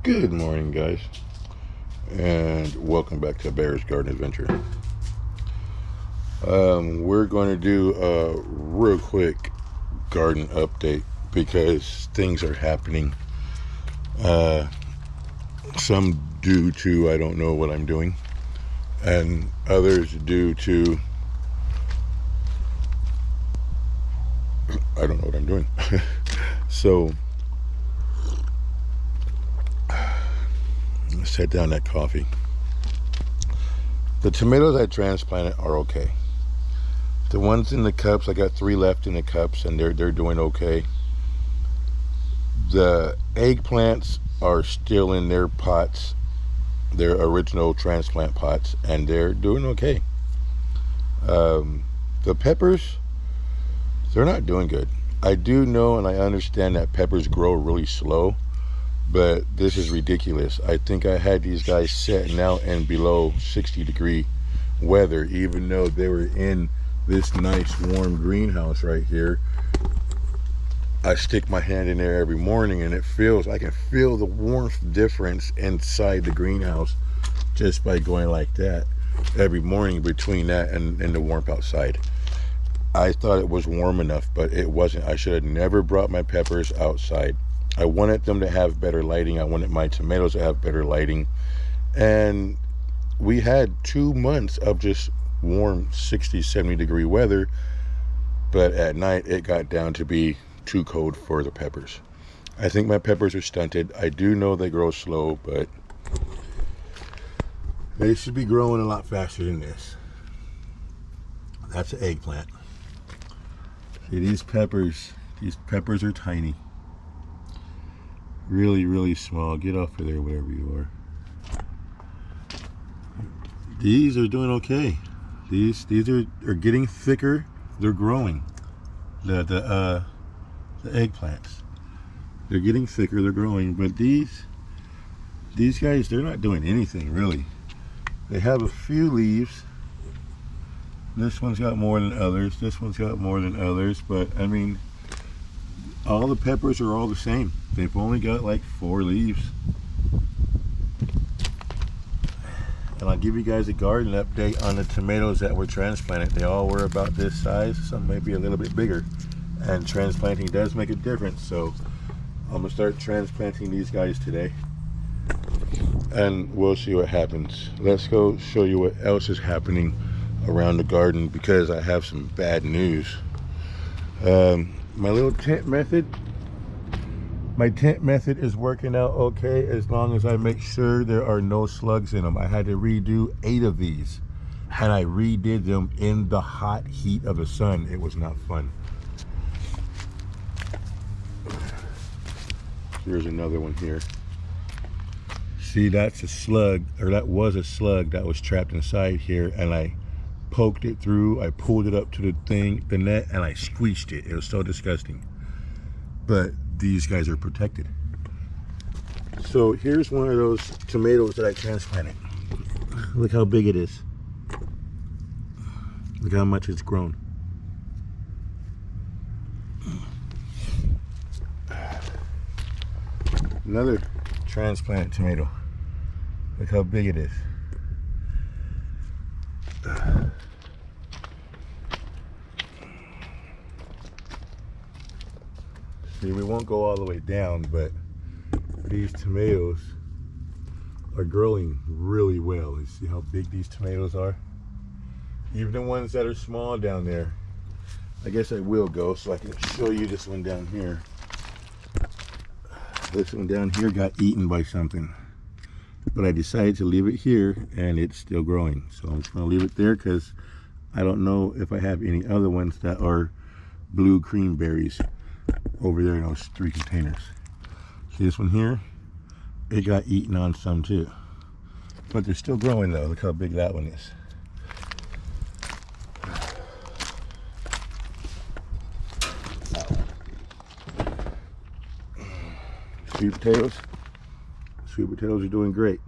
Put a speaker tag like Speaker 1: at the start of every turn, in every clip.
Speaker 1: Good morning, guys, and welcome back to Bear's Garden Adventure. We're going to do a real quick garden update because things are happening. Some due to I don't know what I'm doing, and others due to I don't know what I'm doing. So, set down that coffee. The tomatoes I transplanted are okay. The ones in the cups, I got 3 left in the cups, and they're doing okay. The eggplants are still in their pots, their original transplant pots, and they're doing okay. The peppers, they're not doing good. I do know and I understand that peppers grow really slow, but this is ridiculous. I think I had these guys setting out in below 60-degree weather, even though they were in this nice warm greenhouse right here. I stick my hand in there every morning and I can feel the warmth difference inside the greenhouse just by going like that every morning between that and the warmth outside. I thought it was warm enough, but it wasn't. I should have never brought my peppers outside. I wanted them to have better lighting. I wanted my tomatoes to have better lighting. And we had 2 months of just warm 60, 70-degree weather, but at night it got down to be too cold for the peppers. I think my peppers are stunted. I do know they grow slow, but they should be growing a lot faster than this. That's an eggplant. See, these peppers are tiny. Really, really small. Get off of there, wherever you are. These are doing okay. These are getting thicker. They're growing. The eggplants. They're getting thicker. They're growing. But these guys, they're not doing anything really. They have a few leaves. This one's got more than others. This one's got more than others. But I mean, all the peppers are all the same. They've only got like 4 leaves. And I'll give you guys a garden update on the tomatoes that were transplanted. They all were about this size, some may be a little bit bigger. And transplanting does make a difference, so I'm gonna start transplanting these guys today. And we'll see what happens. Let's go show you what else is happening around the garden, because I have some bad news. My little tent method, is working out okay, as long as I make sure there are no slugs in them. I had to redo 8 of these, and I redid them in the hot heat of the sun. It was not fun. Here's another one here. See, that's a slug, or that was a slug that was trapped inside here, and I poked it through. I pulled it up to the net, and I squeezed it. It was so disgusting. But these guys are protected. So here's one of those tomatoes that I transplanted. Look how big it is. Look how much it's grown. Another transplanted tomato. Look how big it is. See, we won't go all the way down, but these tomatoes are growing really well. You see how big these tomatoes are? Even the ones that are small down there. I guess I will go so I can show you this one down here. This one down here got eaten by something, but I decided to leave it here, and it's still growing. So I'm just going to leave it there because I don't know if I have any other ones that are blue cream berries over there in those 3 containers. See this one here? It got eaten on some too, but they're still growing though. Look how big that one is. Sweet potatoes. Sweet potatoes are doing great.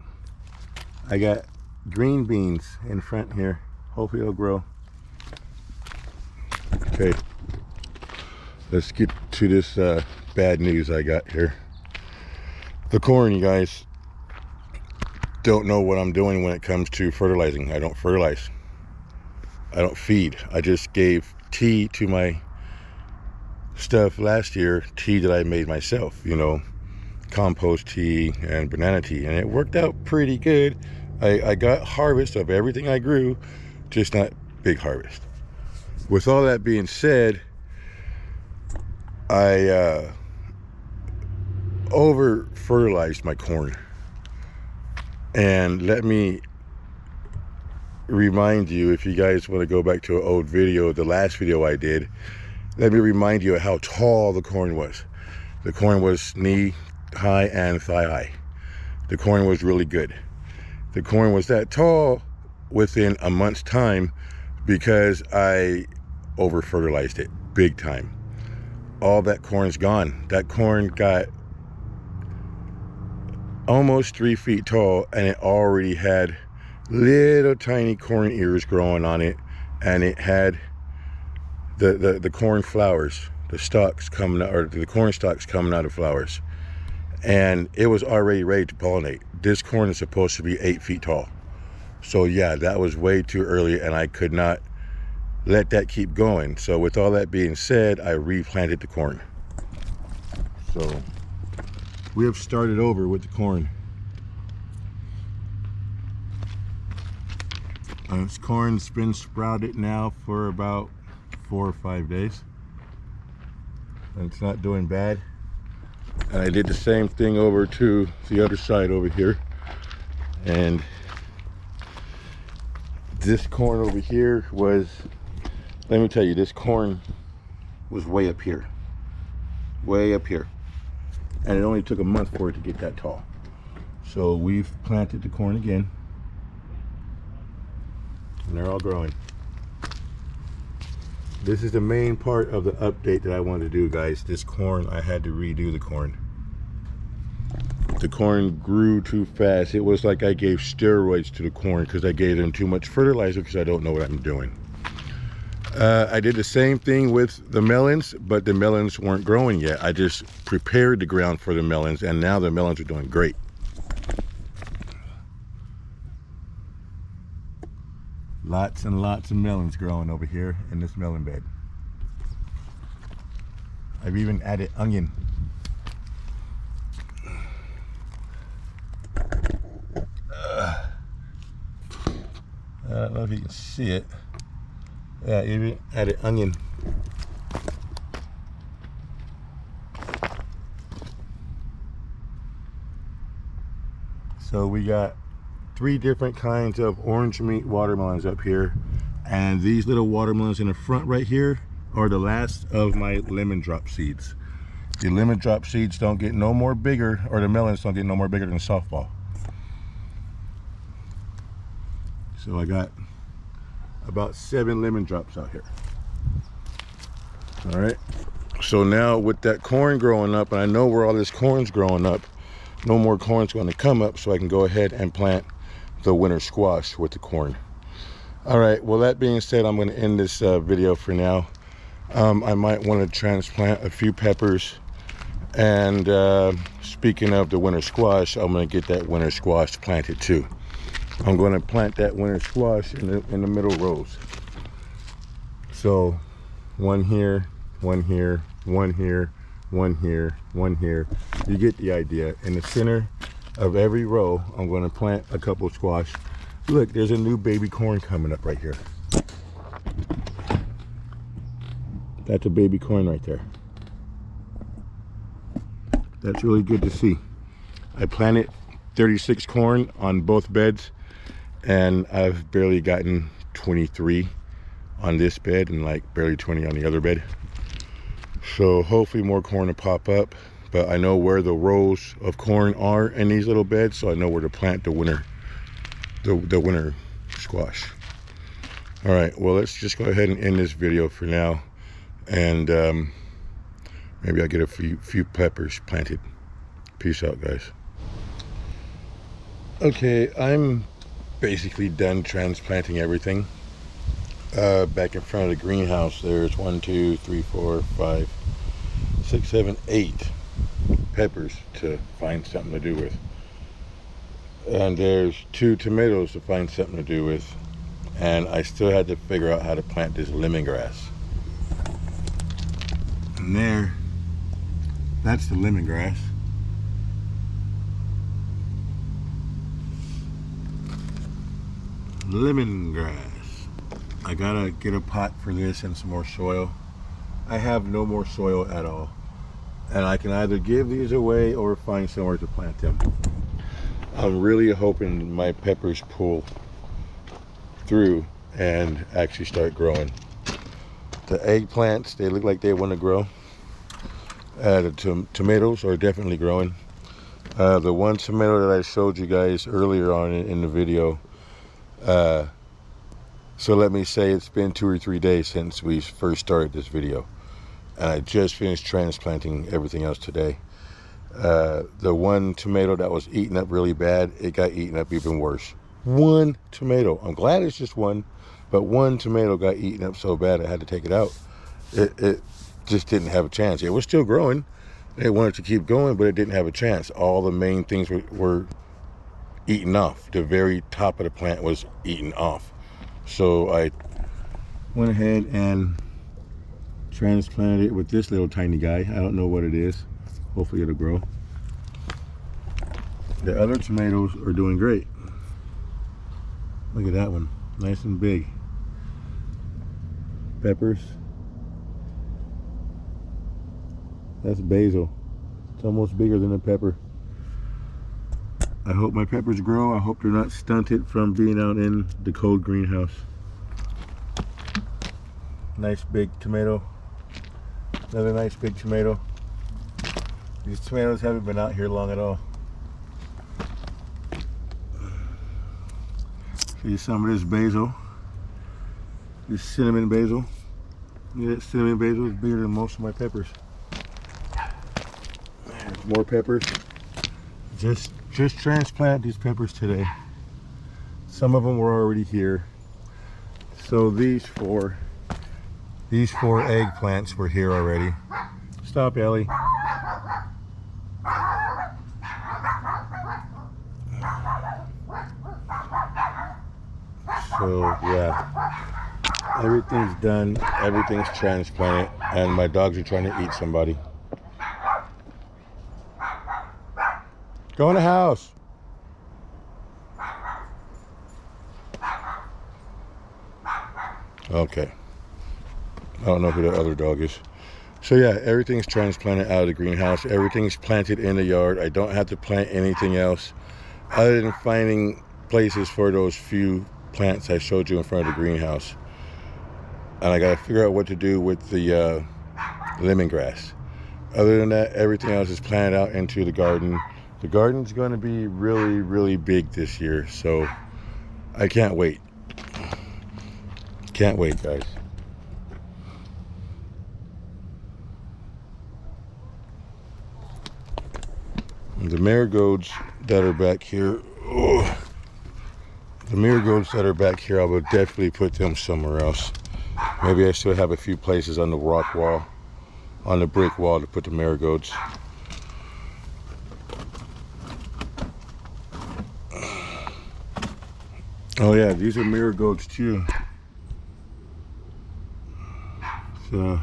Speaker 1: I got green beans in front here. Hopefully it'll grow. Okay, let's get to this bad news I got here. The corn, you guys don't know what I'm doing when it comes to fertilizing. I don't fertilize. I don't feed. I just gave tea to my stuff last year, tea that I made myself, you know, compost tea and banana tea, and it worked out pretty good. I got harvest of everything I grew, just not big harvest. With all that being said, I over fertilized my corn. And let me remind you, if you guys want to go back to an old video, the last video I did, let me remind you of how tall the corn was. The corn was knee high and thigh high. The corn was really good. The corn was that tall within a month's time because I over fertilized it big time. All that corn's gone. That corn got almost 3 feet tall, and it already had little tiny corn ears growing on it, and it had the corn flowers, the stalks coming out, or the corn stalks coming out of flowers, and it was already ready to pollinate. This corn is supposed to be 8 feet tall, so yeah, that was way too early, and I could not let that keep going. So with all that being said, I replanted the corn. So we have started over with the corn. This corn's been sprouted now for about 4 or 5 days, and it's not doing bad. And I did the same thing over to the other side over here, and this corn over here was, let me tell you, this corn was way up here, and it only took a month for it to get that tall. So we've planted the corn again, and they're all growing. This is the main part of the update that I wanted to do, guys. This corn, I had to redo the corn. The corn grew too fast. It was like I gave steroids to the corn because I gave them too much fertilizer because I don't know what I'm doing. I did the same thing with the melons, but the melons weren't growing yet. I just prepared the ground for the melons, and now the melons are doing great. Lots and lots of melons growing over here in this melon bed. I've even added onion. I don't know if you can see it. Yeah, even added onion. So we got 3 different kinds of orange meat watermelons up here, and these little watermelons in the front right here are the last of my lemon drop seeds. The lemon drop seeds don't get no more bigger, or the melons don't get no more bigger than a softball. So I got about 7 lemon drops out here. All right, so now with that corn growing up, and I know where all this corn's growing up, no more corn's going to come up, so I can go ahead and plant the winter squash with the corn. All right, well, that being said, I'm going to end this video for now. I might want to transplant a few peppers, and speaking of the winter squash, I'm going to get that winter squash planted too. I'm going to plant that winter squash in the middle rows. So 1 here, 1 here, 1 here, 1 here, 1 here. You get the idea. In the center of every row, I'm going to plant a couple of squash. Look, there's a new baby corn coming up right here. That's a baby corn right there. That's really good to see. I planted 36 corn on both beds, and I've barely gotten 23 on this bed and like barely 20 on the other bed. So hopefully more corn will pop up, but I know where the rows of corn are in these little beds, so I know where to plant the winter squash. All right, well, let's just go ahead and end this video for now, and maybe I'll get a few peppers planted. Peace out, guys. Okay, I'm basically done transplanting everything. Back in front of the greenhouse, there's 1, 2, 3, 4, 5, 6, 7, 8 peppers to find something to do with. And there's 2 tomatoes to find something to do with. And I still had to figure out how to plant this lemongrass. And there, that's the lemongrass. Lemongrass. I gotta get a pot for this and some more soil. I have no more soil at all. And I can either give these away or find somewhere to plant them. I'm really hoping my peppers pull through and actually start growing. The eggplants, they look like they want to grow. The tomatoes are definitely growing. The one tomato that I showed you guys earlier on in the video, so let me say it's been 2 or 3 days since we first started this video, and I just finished transplanting everything else today. The one tomato that was eaten up really bad, it got eaten up even worse. One tomato. I'm glad it's just one, but one tomato got eaten up so bad I had to take it out. It just didn't have a chance. It was still growing. It wanted to keep going, but it didn't have a chance. All the main things were eaten off. The very top of the plant was eaten off. So I went ahead and transplanted it with this little tiny guy. I don't know what it is. Hopefully it'll grow. The other tomatoes are doing great. Look at that one, nice and big. Peppers. That's basil. It's almost bigger than a pepper. I hope my peppers grow. I hope they're not stunted from being out in the cold greenhouse. Nice big tomato. Another nice big tomato. These tomatoes haven't been out here long at all. See some of this basil. This cinnamon basil. Yeah, that cinnamon basil is bigger than most of my peppers. There's more peppers. Just transplanted these peppers today. Some of them were already here. So these four eggplants were here already. Stop, Ellie. So yeah, everything's done, everything's transplanted, and my dogs are trying to eat somebody. Go in the house. Okay. I don't know who the other dog is. So yeah, everything's transplanted out of the greenhouse. Everything's planted in the yard. I don't have to plant anything else other than finding places for those few plants I showed you in front of the greenhouse. And I got to figure out what to do with the lemongrass. Other than that, everything else is planted out into the garden. The garden's going to be really, really big this year, so I can't wait. Can't wait, guys. The marigolds that are back here, I will definitely put them somewhere else. Maybe I still have a few places on the rock wall, on the brick wall, to put the marigolds. Oh yeah, these are marigolds too. So,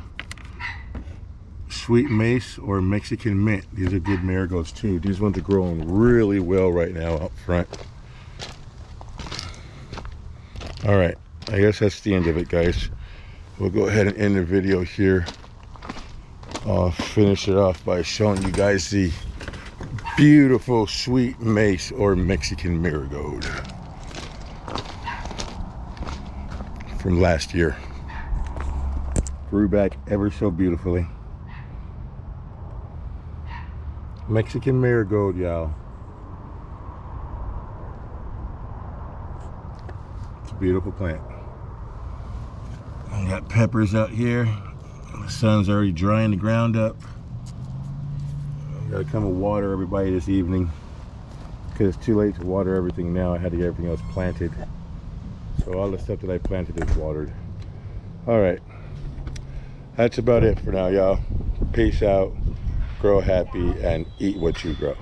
Speaker 1: sweet mace or Mexican mint. These are good marigolds too. These ones are growing really well right now up front. All right, I guess that's the end of it, guys. We'll go ahead and end the video here. I'll finish it off by showing you guys the beautiful sweet mace or Mexican marigold from last year. Grew back ever so beautifully. Mexican marigold, y'all. It's a beautiful plant. I got peppers out here. The sun's already drying the ground up. I gotta come and water everybody this evening because it's too late to water everything now. I had to get everything else planted. So all the stuff that I planted is watered. All right. That's about it for now, y'all. Peace out. grow happy, and eat what you grow.